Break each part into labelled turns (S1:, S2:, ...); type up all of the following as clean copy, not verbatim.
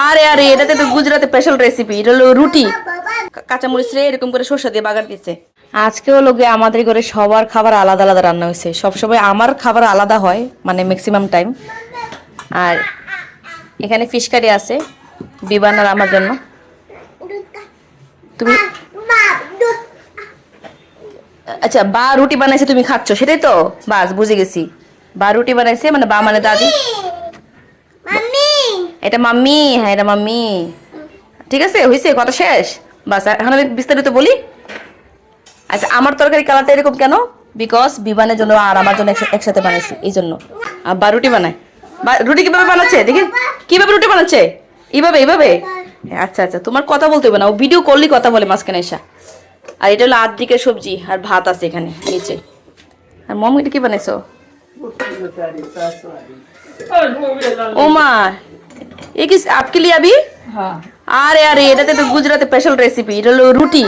S1: আরে আরে এটাতে তো গুজরাটের স্পেশাল রেসিপি, এটা হলো রুটি কাঁচামরিচ রে এরকম করে সরষে দিয়ে বাগার দিচ্ছে। আজকে হলো গিয়ে আমাদের ঘরে সবার খাবার আলাদা আলাদা রান্না হয়েছে। সবসময় আমার খাবার আলাদা হয়, মানে ম্যাক্সিমাম টাইম। আর এখানে ফিশ কারি আছে বিবান আর আমার জন্য। তুমি আচ্ছা, বা রুটি বানাইছে তুমি খাচ্ছ, সেটাই তো? বাস বুঝে গেছি, বা রুটি বানাইছে মানে বা মানে দাদি। এটা মাম্মি, হ্যাঁ এটা মাম্মি। ঠিক আছে, হয়েছে, কথা শেষ। বাস এখন আমি বিস্তারিত বলি। আচ্ছা, আমার তরকারি কালারটা এরকম কেন? বিকজ বিবানের জন্য আর আমার জন্য একসাথে বানাইছি, এই জন্য। আর বা রুটি বানায়। বা রুটি কিভাবে বানাচ্ছে দেখি, কিভাবে রুটি বানাচ্ছে? এইভাবে এইভাবে? আচ্ছা আচ্ছা, তোমার কথা বলতে হবে না, ও ভিডিও করলেই কথা বলে মাঝখানে এসা। আর এটা হলো আর্ধেকের সবজি আর ভাত আছে এখানে নিচে। আর মম, এটা কি বানাইছো? ও মা, ये किस आपके लिए अभी? আরে আরে এটাতে তো গুজরাটের স্পেশাল রেসিপি, এটা হলো রুটি।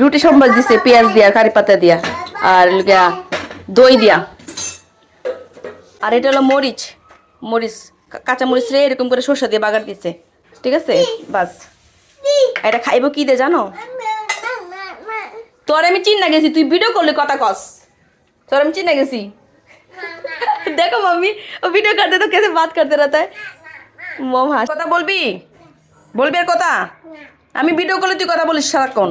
S1: রুটি সম্বাস দিছে পেঁয়াজ দিয়া, কারি পাতা দিয়া, আর গিয়া দই দিয়া। আর এটা হলো মরিচ, মরিচ কাঁচা মরিচ রে এরকম করে সরষে দিয়ে বাগার দিচ্ছে। ঠিক আছে, বাস। এটা খাইবো কি দে জানো? তোর আমি চিন্না গেছি, তুই ভিডিও করলে কথা কস। তোর আমি চিন্না গেছি। দেখো মাম্মি, ও ভিডিও করতে তো कैसे बात करते रहता है। মম হাস, কথা বলবি? বলবি আর কথা? আমি ভিডিও করলে তুই কথা বলিস সারাক্ষণ।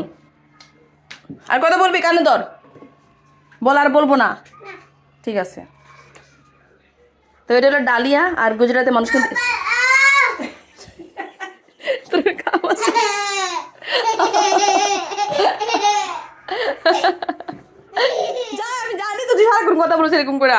S1: আর কথা বলবি কানে ধর। বল আর বলবো না? ঠিক আছে। তো এটা হলো ডালিয়া, আর গুজরাটে মানুষ কিন্তু তোর কাম আছে। যা, আমি জানি তো তুই সারাক্ষণ কথা বলছিস এরকম করে।